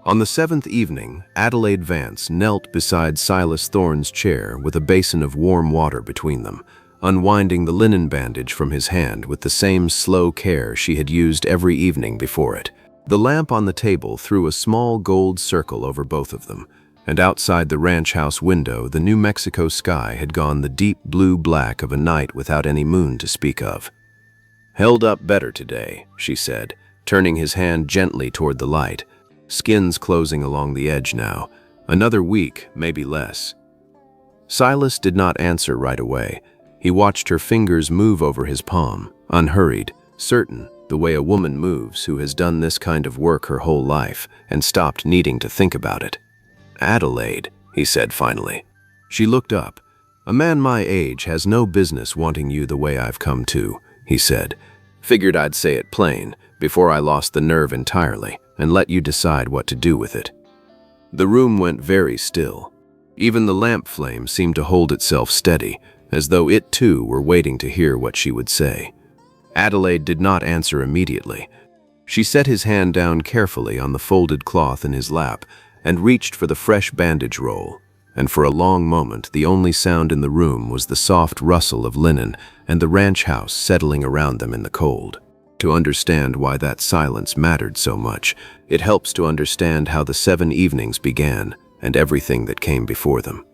On the seventh evening, Adelaide Vance knelt beside Silas Thorn's chair with a basin of warm water between them, unwinding the linen bandage from his hand with the same slow care she had used every evening before it. The lamp on the table threw a small gold circle over both of them, and outside the ranch house window the New Mexico sky had gone the deep blue-black of a night without any moon to speak of. "Held up better today," she said, turning his hand gently toward the light. "Skin's closing along the edge now. Another week, maybe less." Silas did not answer right away. He watched her fingers move over his palm, unhurried, certain, the way a woman moves who has done this kind of work her whole life and stopped needing to think about it. "Adelaide," he said finally. She looked up. "A man my age has no business wanting you the way I've come to," he said. "Figured I'd say it plain, before I lost the nerve entirely, and let you decide what to do with it." The room went very still. Even the lamp flame seemed to hold itself steady, as though it too were waiting to hear what she would say. Adelaide did not answer immediately. She set his hand down carefully on the folded cloth in his lap and reached for the fresh bandage roll, and for a long moment the only sound in the room was the soft rustle of linen and the ranch house settling around them in the cold. To understand why that silence mattered so much, it helps to understand how the 7 evenings began and everything that came before them.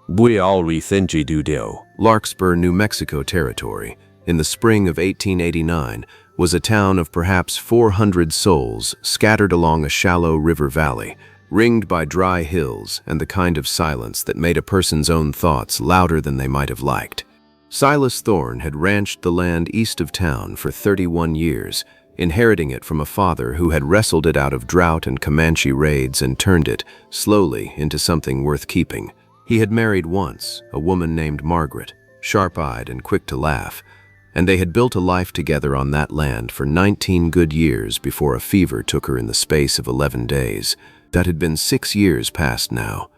We always think you do. Larkspur, New Mexico Territory, in the spring of 1889, was a town of perhaps 400 souls scattered along a shallow river valley, ringed by dry hills and the kind of silence that made a person's own thoughts louder than they might have liked. Silas Thorn had ranched the land east of town for 31 years, inheriting it from a father who had wrestled it out of drought and Comanche raids and turned it, slowly, into something worth keeping. He had married once, a woman named Margaret, sharp-eyed and quick to laugh, and they had built a life together on that land for 19 good years before a fever took her in the space of 11 days. That had been 6 years past now.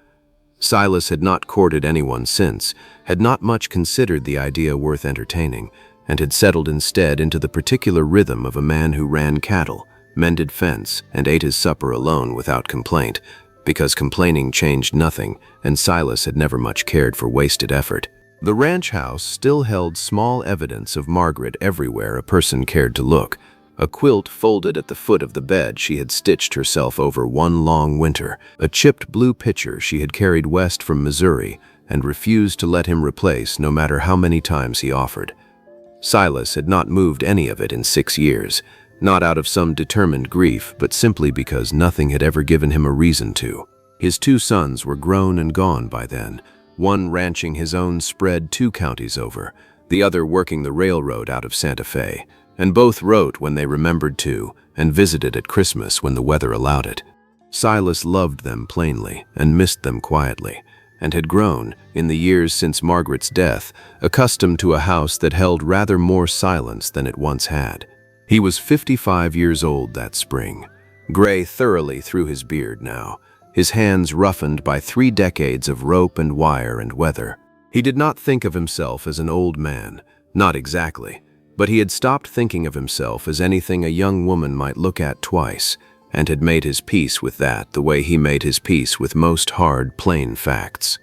Silas had not courted anyone since, had not much considered the idea worth entertaining, and had settled instead into the particular rhythm of a man who ran cattle, mended fence, and ate his supper alone without complaint, because complaining changed nothing, and Silas had never much cared for wasted effort. The ranch house still held small evidence of Margaret everywhere a person cared to look. A quilt folded at the foot of the bed she had stitched herself over one long winter, a chipped blue pitcher she had carried west from Missouri and refused to let him replace no matter how many times he offered. Silas had not moved any of it in 6 years, not out of some determined grief, but simply because nothing had ever given him a reason to. His 2 sons were grown and gone by then, one ranching his own spread 2 counties over, the other working the railroad out of Santa Fe, and both wrote when they remembered to and visited at Christmas when the weather allowed it. Silas loved them plainly and missed them quietly, and had grown, in the years since Margaret's death, accustomed to a house that held rather more silence than it once had. He was 55 years old that spring, gray thoroughly through his beard now, his hands roughened by 3 decades of rope and wire and weather. He did not think of himself as an old man, not exactly, but he had stopped thinking of himself as anything a young woman might look at twice, and had made his peace with that the way he made his peace with most hard, plain facts.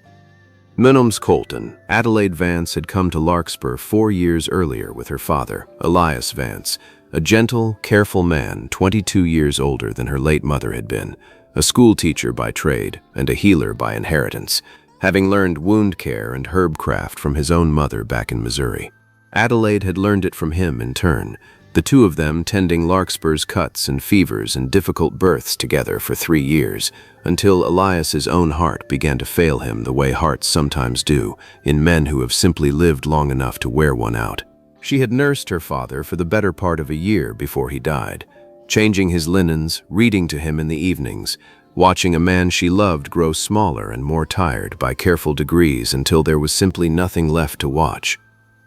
Minims Colton, Adelaide Vance had come to Larkspur 4 years earlier with her father, Silas Vance, a gentle, careful man 22 years older than her late mother had been, a school teacher by trade and a healer by inheritance, having learned wound care and herbcraft from his own mother back in Missouri. Adelaide had learned it from him in turn, the 2 of them tending Larkspur's cuts and fevers and difficult births together for 3 years, until Elias's own heart began to fail him the way hearts sometimes do in men who have simply lived long enough to wear one out. She had nursed her father for the better part of a year before he died, changing his linens, reading to him in the evenings, watching a man she loved grow smaller and more tired by careful degrees until there was simply nothing left to watch.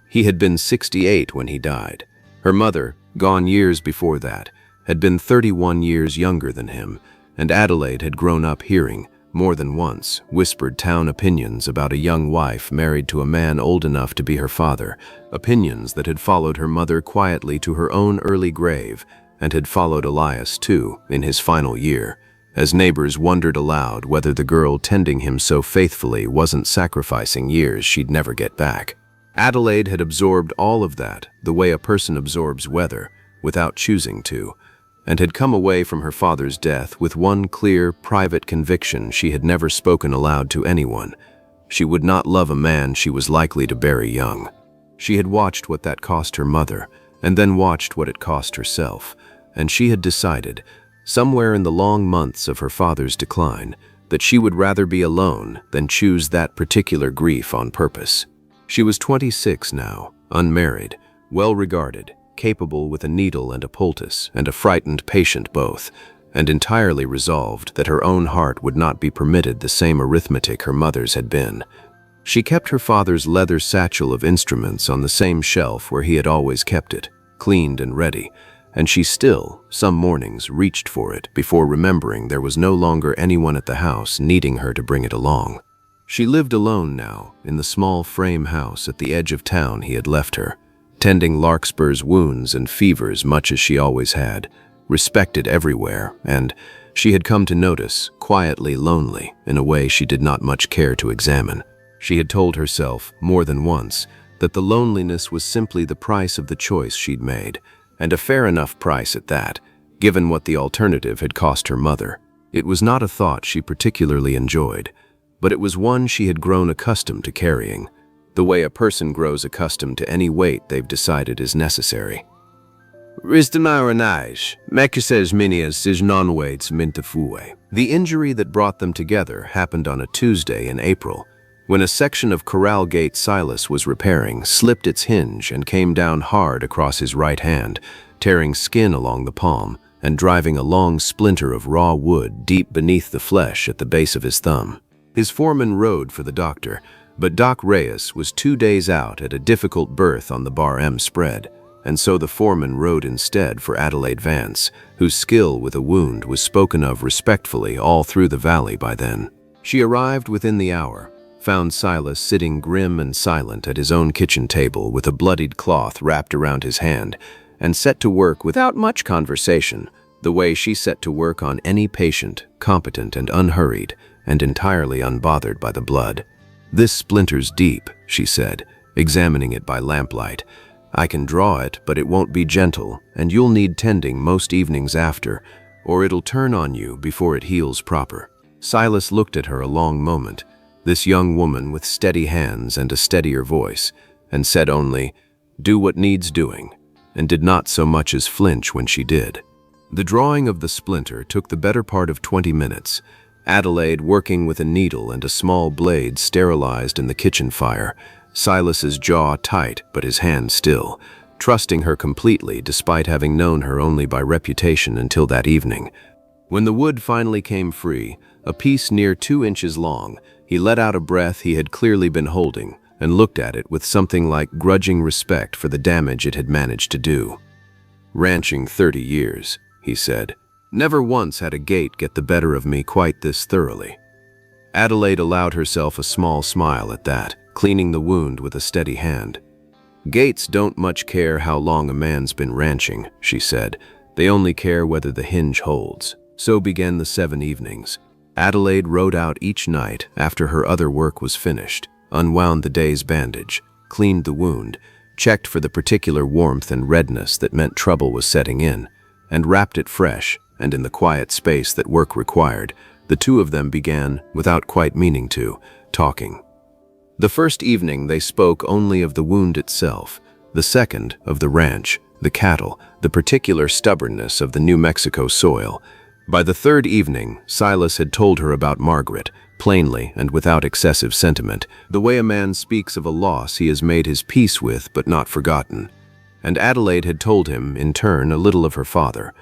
He had been 68 when he died. Her mother, gone years before that, had been 31 years younger than him, and Adelaide had grown up hearing, more than once, whispered town opinions about a young wife married to a man old enough to be her father, opinions that had followed her mother quietly to her own early grave, and had followed Elias too, in his final year, as neighbors wondered aloud whether the girl tending him so faithfully wasn't sacrificing years she'd never get back. Adelaide had absorbed all of that, the way a person absorbs weather, without choosing to, and had come away from her father's death with one clear, private conviction she had never spoken aloud to anyone. She would not love a man she was likely to bury young. She had watched what that cost her mother, and then watched what it cost herself, and she had decided, somewhere in the long months of her father's decline, that she would rather be alone than choose that particular grief on purpose. She was 26 now, unmarried, well-regarded, capable with a needle and a poultice, and a frightened patient both, and entirely resolved that her own heart would not be permitted the same arithmetic her mother's had been. She kept her father's leather satchel of instruments on the same shelf where he had always kept it, cleaned and ready, and she still, some mornings, reached for it before remembering there was no longer anyone at the house needing her to bring it along. She lived alone now, in the small frame house at the edge of town he had left her, tending Larkspur's wounds and fevers much as she always had, respected everywhere, and, she had come to notice, quietly lonely in a way she did not much care to examine. She had told herself, more than once, that the loneliness was simply the price of the choice she'd made, and a fair enough price at that, given what the alternative had cost her mother. It was not a thought she particularly enjoyed, but it was one she had grown accustomed to carrying, the way a person grows accustomed to any weight they've decided is necessary. The injury that brought them together happened on a Tuesday in April, when a section of corral gate Silas was repairing slipped its hinge and came down hard across his right hand, tearing skin along the palm and driving a long splinter of raw wood deep beneath the flesh at the base of his thumb. His foreman rode for the doctor, but Doc Reyes was 2 days out at a difficult berth on the Bar M spread, and so the foreman rode instead for Adelaide Vance, whose skill with a wound was spoken of respectfully all through the valley by then. She arrived within the hour, found Silas sitting grim and silent at his own kitchen table with a bloodied cloth wrapped around his hand, and set to work without much conversation, the way she set to work on any patient, competent and unhurried, and entirely unbothered by the blood. "This splinter's deep," she said, examining it by lamplight. "I can draw it, but it won't be gentle, and you'll need tending most evenings after, or it'll turn on you before it heals proper." Silas looked at her a long moment, this young woman with steady hands and a steadier voice, and said only, "Do what needs doing," and did not so much as flinch when she did. The drawing of the splinter took the better part of 20 minutes, Adelaide working with a needle and a small blade sterilized in the kitchen fire, Silas's jaw tight but his hand still, trusting her completely despite having known her only by reputation until that evening. When the wood finally came free, a piece near 2 inches long, he let out a breath he had clearly been holding and looked at it with something like grudging respect for the damage it had managed to do. "Ranching 30 years, he said. "Never once had a gate get the better of me quite this thoroughly." Adelaide allowed herself a small smile at that, cleaning the wound with a steady hand. "Gates don't much care how long a man's been ranching," she said. "They only care whether the hinge holds." So began the 7 evenings. Adelaide rode out each night after her other work was finished, unwound the day's bandage, cleaned the wound, checked for the particular warmth and redness that meant trouble was setting in, and wrapped it fresh, and in the quiet space that work required, the two of them began, without quite meaning to, talking. The first evening they spoke only of the wound itself, the second of the ranch, the cattle, the particular stubbornness of the New Mexico soil. By the third evening, Silas had told her about Margaret, plainly and without excessive sentiment, the way a man speaks of a loss he has made his peace with but not forgotten. And Adelaide had told him, in turn, a little of her father,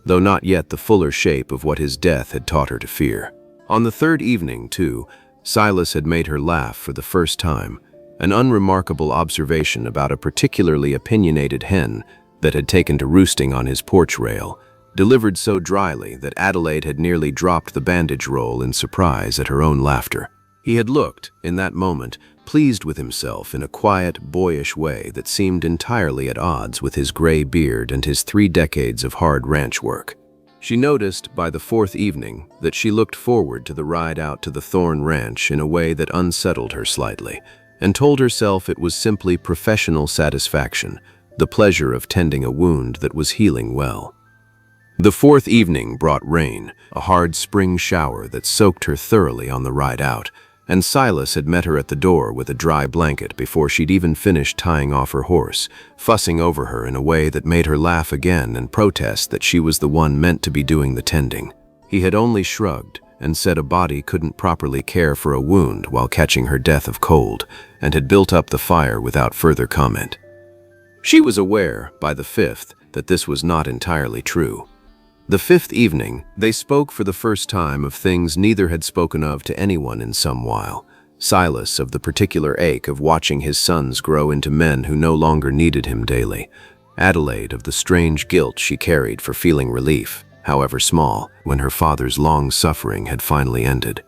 though not yet the fuller shape of what his death had taught her to fear. On the third evening, too, Silas had made her laugh for the first time, an unremarkable observation about a particularly opinionated hen that had taken to roosting on his porch rail, delivered so dryly that Adelaide had nearly dropped the bandage roll in surprise at her own laughter. He had looked, in that moment, pleased with himself in a quiet, boyish way that seemed entirely at odds with his gray beard and his 3 decades of hard ranch work. She noticed by the fourth evening that she looked forward to the ride out to the Thorn Ranch in a way that unsettled her slightly, and told herself it was simply professional satisfaction, the pleasure of tending a wound that was healing well. The fourth evening brought rain, a hard spring shower that soaked her thoroughly on the ride out, and Silas had met her at the door with a dry blanket before she'd even finished tying off her horse, fussing over her in a way that made her laugh again and protest that she was the one meant to be doing the tending. He had only shrugged and said a body couldn't properly care for a wound while catching her death of cold, and had built up the fire without further comment. She was aware, by the fifth, that this was not entirely true. The fifth evening, they spoke for the first time of things neither had spoken of to anyone in some while. Silas of the particular ache of watching his sons grow into men who no longer needed him daily. Adelaide of the strange guilt she carried for feeling relief, however small, when her father's long suffering had finally ended.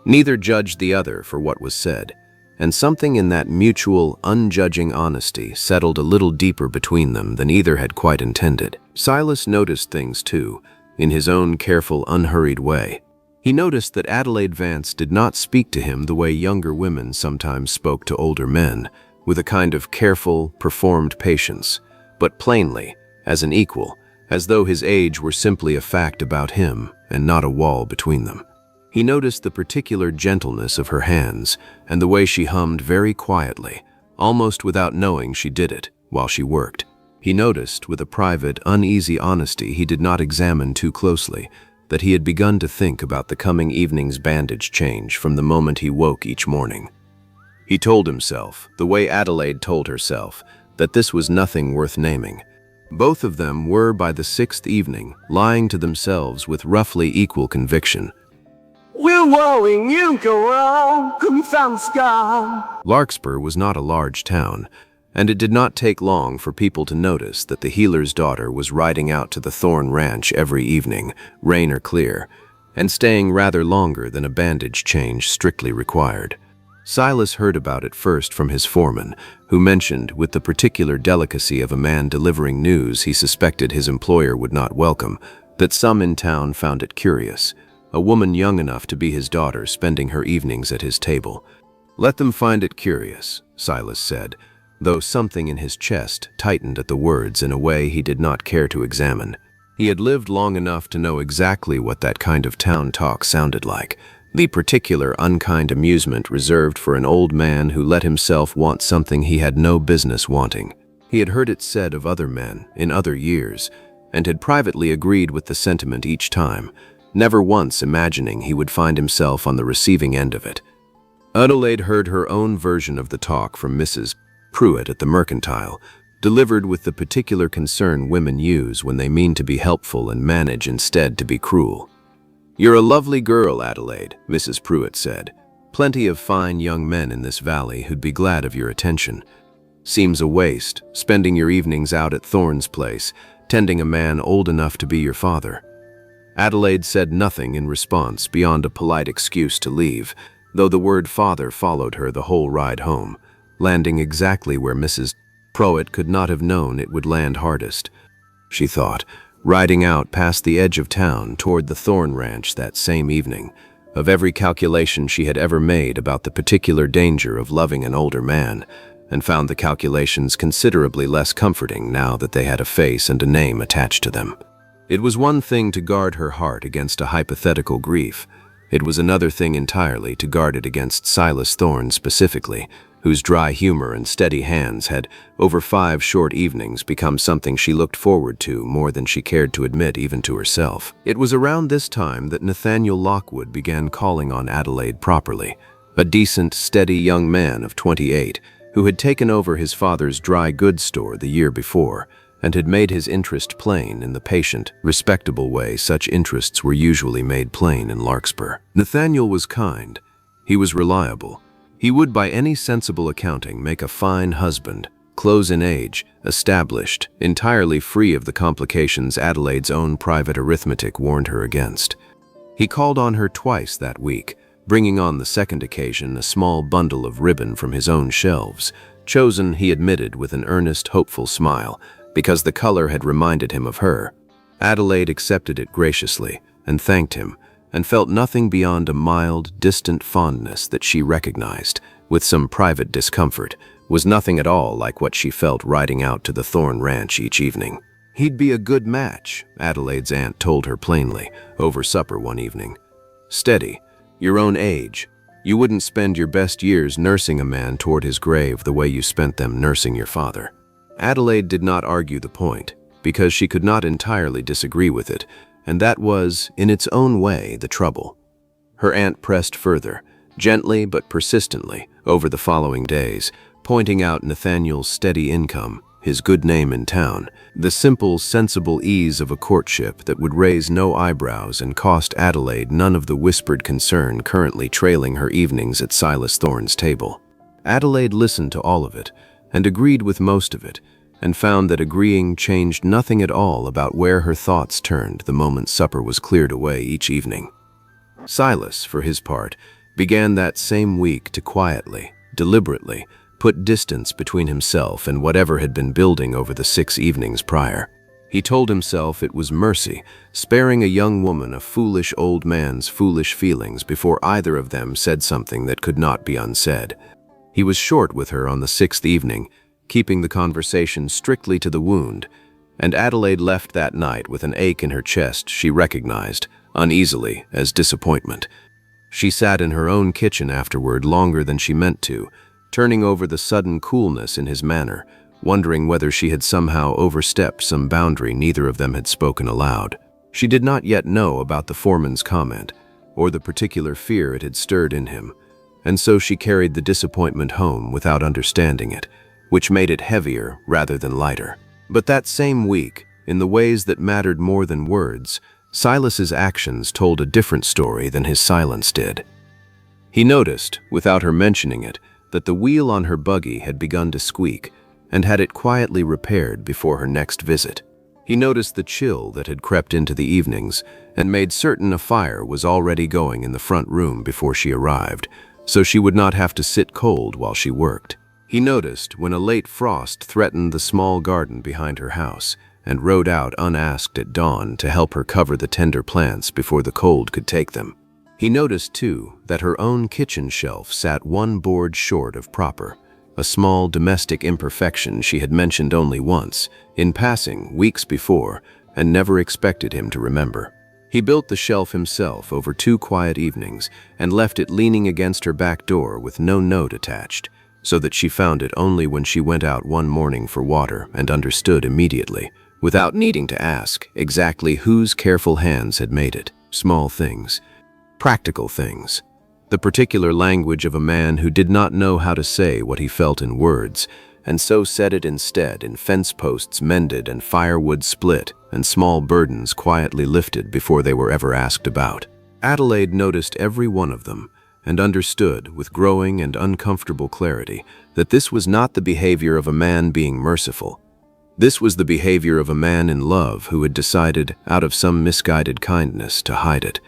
Neither judged the other for what was said, and something in that mutual, unjudging honesty settled a little deeper between them than either had quite intended. Silas noticed things too, in his own careful, unhurried way. He noticed that Adelaide Vance did not speak to him the way younger women sometimes spoke to older men, with a kind of careful, performed patience, but plainly, as an equal, as though his age were simply a fact about him and not a wall between them. He noticed the particular gentleness of her hands and the way she hummed very quietly, almost without knowing she did it, while she worked. He noticed, with a private, uneasy honesty he did not examine too closely, that he had begun to think about the coming evening's bandage change from the moment he woke each morning. He told himself, the way Adelaide told herself, that this was nothing worth naming. Both of them were, by the sixth evening, lying to themselves with roughly equal conviction. We're rowing in corral, Larkspur was not a large town, and it did not take long for people to notice that the healer's daughter was riding out to the Thorn Ranch every evening, rain or clear, and staying rather longer than a bandage change strictly required. Silas heard about it first from his foreman, who mentioned, with the particular delicacy of a man delivering news he suspected his employer would not welcome, that some in town found it curious, a woman young enough to be his daughter spending her evenings at his table. Let them find it curious, Silas said, though something in his chest tightened at the words in a way he did not care to examine. He had lived long enough to know exactly what that kind of town talk sounded like, the particular unkind amusement reserved for an old man who let himself want something he had no business wanting. He had heard it said of other men in other years, and had privately agreed with the sentiment each time, never once imagining he would find himself on the receiving end of it. Adelaide heard her own version of the talk from Mrs. Pruitt at the Mercantile, delivered with the particular concern women use when they mean to be helpful and manage instead to be cruel. "You're a lovely girl, Adelaide," Mrs. Pruitt said. "Plenty of fine young men in this valley who'd be glad of your attention. Seems a waste, spending your evenings out at Thorn's place, tending a man old enough to be your father." Adelaide said nothing in response beyond a polite excuse to leave, though the word father followed her the whole ride home, landing exactly where Mrs. Pruitt could not have known it would land hardest. She thought, riding out past the edge of town toward the Thorn Ranch that same evening, of every calculation she had ever made about the particular danger of loving an older man, and found the calculations considerably less comforting now that they had a face and a name attached to them. It was one thing to guard her heart against a hypothetical grief. It was another thing entirely to guard it against Silas Thorn specifically, whose dry humor and steady hands had, over 5 short evenings, become something she looked forward to more than she cared to admit even to herself. It was around this time that Nathaniel Lockwood began calling on Adelaide properly, a decent, steady young man of 28, who had taken over his father's dry goods store the year before, and had made his interest plain in the patient, respectable way such interests were usually made plain in Larkspur. Nathaniel was kind. He was reliable. He would, by any sensible accounting, make a fine husband, close in age, established, entirely free of the complications Adelaide's own private arithmetic warned her against. He called on her twice that week, bringing on the second occasion a small bundle of ribbon from his own shelves, chosen, he admitted, with an earnest, hopeful smile, because the color had reminded him of her. Adelaide accepted it graciously and thanked him, and felt nothing beyond a mild, distant fondness that she recognized, with some private discomfort, was nothing at all like what she felt riding out to the Thorn Ranch each evening. He'd be a good match, Adelaide's aunt told her plainly, over supper one evening. Steady, your own age. You wouldn't spend your best years nursing a man toward his grave the way you spent them nursing your father. Adelaide did not argue the point, because she could not entirely disagree with it, and that was, in its own way, the trouble. Her aunt pressed further, gently but persistently, over the following days, pointing out Nathaniel's steady income, his good name in town, the simple, sensible ease of a courtship that would raise no eyebrows and cost Adelaide none of the whispered concern currently trailing her evenings at Silas Thorn's table. Adelaide listened to all of it, and agreed with most of it, and found that agreeing changed nothing at all about where her thoughts turned the moment supper was cleared away each evening. Silas, for his part, began that same week to quietly, deliberately, put distance between himself and whatever had been building over the 6 evenings prior. He told himself it was mercy, sparing a young woman a foolish old man's foolish feelings before either of them said something that could not be unsaid. He was short with her on the 6th evening, keeping the conversation strictly to the wound, and Adelaide left that night with an ache in her chest she recognized, uneasily, as disappointment. She sat in her own kitchen afterward longer than she meant to, turning over the sudden coolness in his manner, wondering whether she had somehow overstepped some boundary neither of them had spoken aloud. She did not yet know about the foreman's comment, or the particular fear it had stirred in him, and so she carried the disappointment home without understanding it, which made it heavier rather than lighter. But that same week, in the ways that mattered more than words, Silas's actions told a different story than his silence did. He noticed, without her mentioning it, that the wheel on her buggy had begun to squeak, and had it quietly repaired before her next visit. He noticed the chill that had crept into the evenings, and made certain a fire was already going in the front room before she arrived, so she would not have to sit cold while she worked. He noticed when a late frost threatened the small garden behind her house, and rode out unasked at dawn to help her cover the tender plants before the cold could take them. He noticed, too, that her own kitchen shelf sat one board short of proper, a small domestic imperfection she had mentioned only once, in passing, weeks before, and never expected him to remember. He built the shelf himself over 2 quiet evenings and left it leaning against her back door with no note attached, so that she found it only when she went out one morning for water and understood immediately, without needing to ask, exactly whose careful hands had made it. Small things. Practical things. The particular language of a man who did not know how to say what he felt in words, and so said it instead in fence posts mended and firewood split and small burdens quietly lifted before they were ever asked about. Adelaide noticed every one of them, and understood, with growing and uncomfortable clarity, that this was not the behavior of a man being merciful. This was the behavior of a man in love who had decided, out of some misguided kindness, to hide it.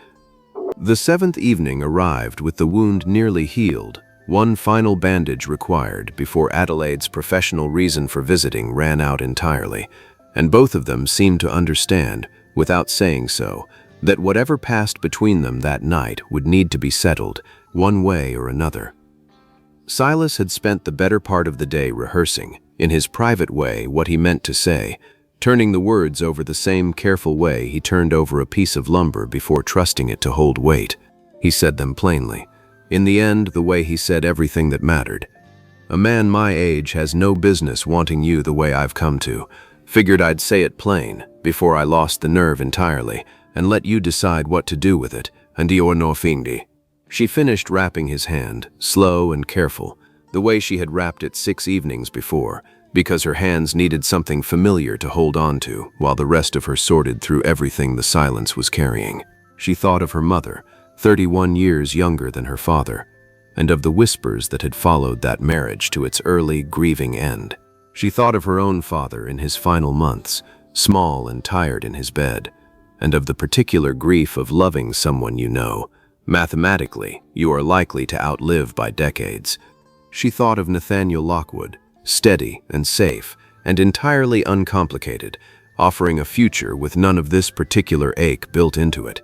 The 7th evening arrived with the wound nearly healed, one final bandage required before Adelaide's professional reason for visiting ran out entirely, and both of them seemed to understand, without saying so, that whatever passed between them that night would need to be settled, one way or another. Silas had spent the better part of the day rehearsing, in his private way, what he meant to say, turning the words over the same careful way he turned over a piece of lumber before trusting it to hold weight. He said them plainly. In the end, the way he said everything that mattered. A man my age has no business wanting you the way I've come to. Figured I'd say it plain, before I lost the nerve entirely, and let you decide what to do with it, and io no findi. She finished wrapping his hand, slow and careful, the way she had wrapped it 6 evenings before, because her hands needed something familiar to hold on to, while the rest of her sorted through everything the silence was carrying. She thought of her mother, 31 years younger than her father, and of the whispers that had followed that marriage to its early, grieving end. She thought of her own father in his final months, small and tired in his bed, and of the particular grief of loving someone you know. Mathematically, you are likely to outlive by decades. She thought of Nathaniel Lockwood, steady and safe and entirely uncomplicated, offering a future with none of this particular ache built into it.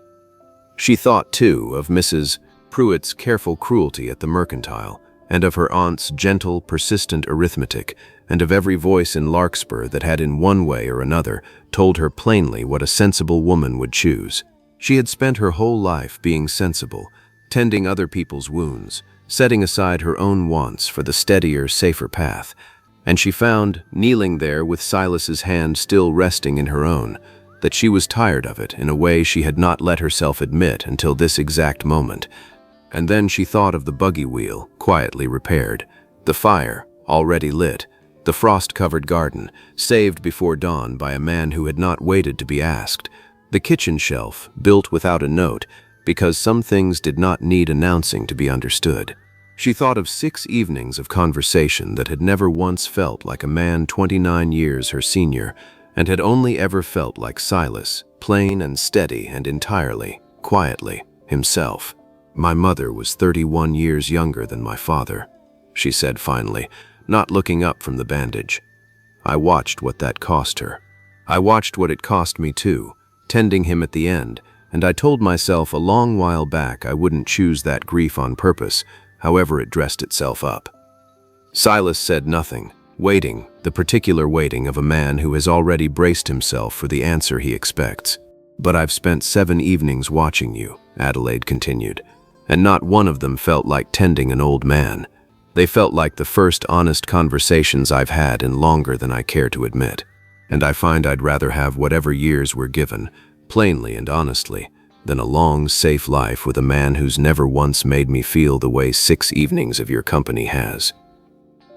She thought, too, of Mrs. Pruitt's careful cruelty at the mercantile, and of her aunt's gentle, persistent arithmetic, and of every voice in Larkspur that had in one way or another told her plainly what a sensible woman would choose. She had spent her whole life being sensible, tending other people's wounds, setting aside her own wants for the steadier, safer path, and she found, kneeling there with Silas's hand still resting in her own, that she was tired of it in a way she had not let herself admit until this exact moment. And then she thought of the buggy wheel, quietly repaired, the fire, already lit, the frost-covered garden, saved before dawn by a man who had not waited to be asked, the kitchen shelf, built without a note, because some things did not need announcing to be understood. She thought of 6 evenings of conversation that had never once felt like a man 29 years her senior, and had only ever felt like Silas, plain and steady and entirely, quietly, himself. "My mother was 31 years younger than my father," she said finally, not looking up from the bandage. "I watched what that cost her. I watched what it cost me too, tending him at the end, and I told myself a long while back I wouldn't choose that grief on purpose, however it dressed itself up." Silas said nothing, waiting, the particular waiting of a man who has already braced himself for the answer he expects. "But I've spent 7 evenings watching you," Adelaide continued, "and not one of them felt like tending an old man. They felt like the first honest conversations I've had in longer than I care to admit. And I find I'd rather have whatever years were given, plainly and honestly, than a long, safe life with a man who's never once made me feel the way 6 evenings of your company has."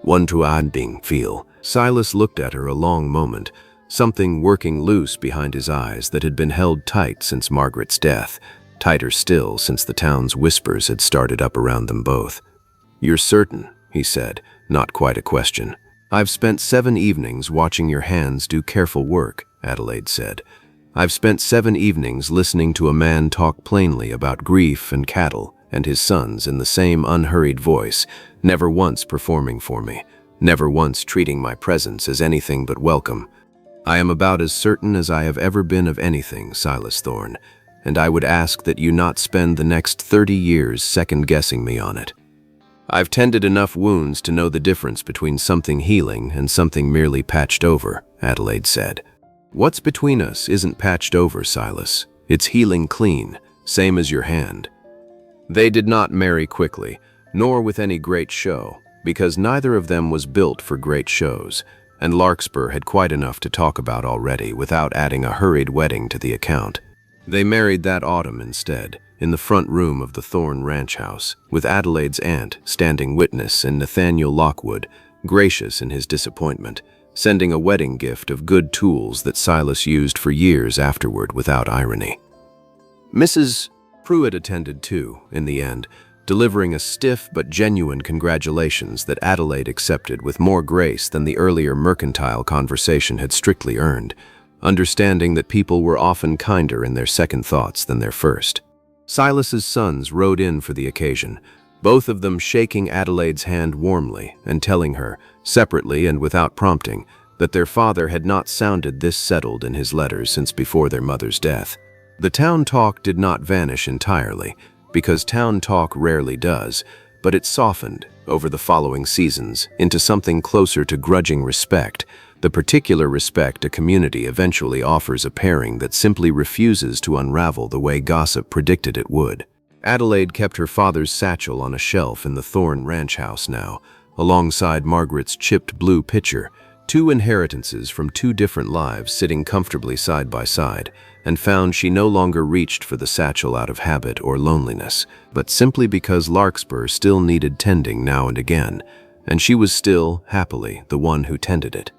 "One to being feel." Silas looked at her a long moment, something working loose behind his eyes that had been held tight since Margaret's death, tighter still since the town's whispers had started up around them both. "You're certain," he said, not quite a question. "I've spent 7 evenings watching your hands do careful work," Adelaide said. "I've spent 7 evenings listening to a man talk plainly about grief and cattle and his sons in the same unhurried voice, never once performing for me, never once treating my presence as anything but welcome. I am about as certain as I have ever been of anything, Silas Thorn, and I would ask that you not spend the next 30 years second-guessing me on it. I've tended enough wounds to know the difference between something healing and something merely patched over," Adelaide said. "What's between us isn't patched over, Silas. It's healing clean, same as your hand." They did not marry quickly, nor with any great show, because neither of them was built for great shows, and Larkspur had quite enough to talk about already without adding a hurried wedding to the account. They married that autumn instead, in the front room of the Thorn ranch house, with Adelaide's aunt standing witness and Nathaniel Lockwood, gracious in his disappointment, sending a wedding gift of good tools that Silas used for years afterward without irony. Mrs. Pruitt attended too, in the end, delivering a stiff but genuine congratulations that Adelaide accepted with more grace than the earlier mercantile conversation had strictly earned, understanding that people were often kinder in their second thoughts than their first. Silas's sons rode in for the occasion, both of them shaking Adelaide's hand warmly and telling her, separately and without prompting, that their father had not sounded this settled in his letters since before their mother's death. The town talk did not vanish entirely, because town talk rarely does, but it softened, over the following seasons, into something closer to grudging respect, the particular respect a community eventually offers a pairing that simply refuses to unravel the way gossip predicted it would. Adelaide kept her father's satchel on a shelf in the Thorn ranch house now, alongside Margaret's chipped blue pitcher, 2 inheritances from 2 different lives sitting comfortably side by side, and found she no longer reached for the satchel out of habit or loneliness, but simply because Larkspur still needed tending now and again, and she was still, happily, the one who tended it.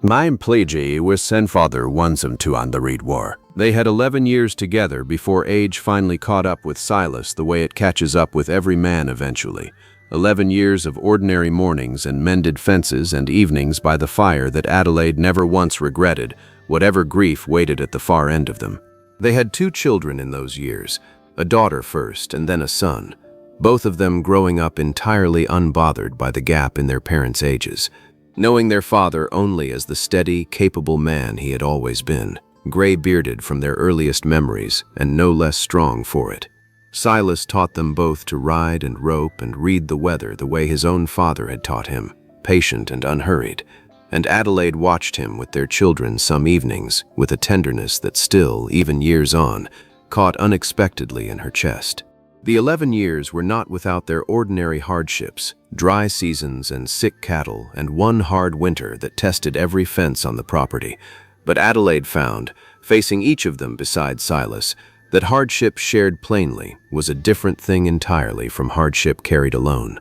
My employee was sent father once to on the read war. They had 11 years together before age finally caught up with Silas the way it catches up with every man eventually. 11 years of ordinary mornings and mended fences and evenings by the fire that Adelaide never once regretted, whatever grief waited at the far end of them. They had 2 children in those years, a daughter first and then a son, both of them growing up entirely unbothered by the gap in their parents' ages. knowing their father only as the steady, capable man he had always been, gray-bearded from their earliest memories and no less strong for it. Silas taught them both to ride and rope and read the weather the way his own father had taught him, patient and unhurried, and Adelaide watched him with their children some evenings with a tenderness that still, even years on, caught unexpectedly in her chest. The 11 years were not without their ordinary hardships, dry seasons and sick cattle, and one hard winter that tested every fence on the property. But Adelaide found, facing each of them beside Silas, that hardship shared plainly was a different thing entirely from hardship carried alone.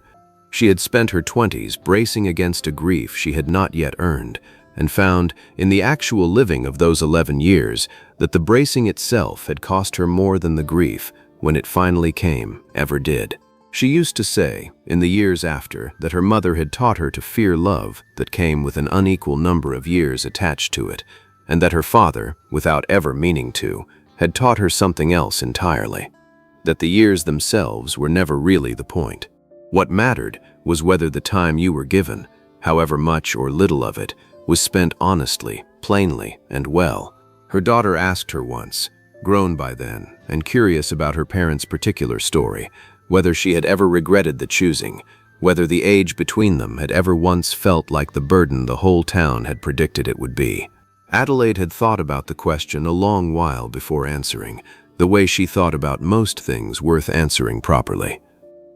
She had spent her 20s bracing against a grief she had not yet earned, and found, in the actual living of those 11 years, that the bracing itself had cost her more than the grief, when it finally came, ever did. She used to say, in the years after, that her mother had taught her to fear love that came with an unequal number of years attached to it, and that her father, without ever meaning to, had taught her something else entirely. That the years themselves were never really the point. What mattered was whether the time you were given, however much or little of it, was spent honestly, plainly, and well. Her daughter asked her once, grown by then, and curious about her parents' particular story, whether she had ever regretted the choosing, whether the age between them had ever once felt like the burden the whole town had predicted it would be. Adelaide had thought about the question a long while before answering, the way she thought about most things worth answering properly.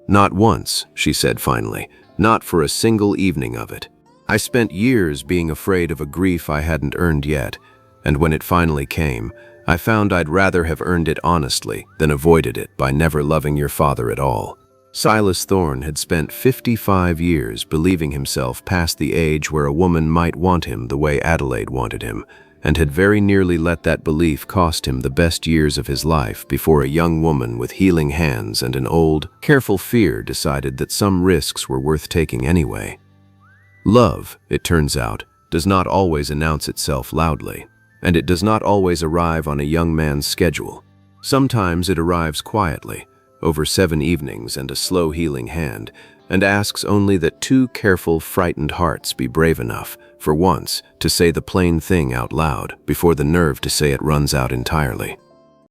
"Not once," she said finally, "not for a single evening of it. I spent years being afraid of a grief I hadn't earned yet, and when it finally came, I found I'd rather have earned it honestly than avoided it by never loving your father at all." Silas Thorn had spent 55 years believing himself past the age where a woman might want him the way Adelaide wanted him, and had very nearly let that belief cost him the best years of his life before a young woman with healing hands and an old, careful fear decided that some risks were worth taking anyway. Love, it turns out, does not always announce itself loudly, and it does not always arrive on a young man's schedule. Sometimes it arrives quietly, over 7 evenings and a slow healing hand, and asks only that 2 careful, frightened hearts be brave enough, for once, to say the plain thing out loud before the nerve to say it runs out entirely.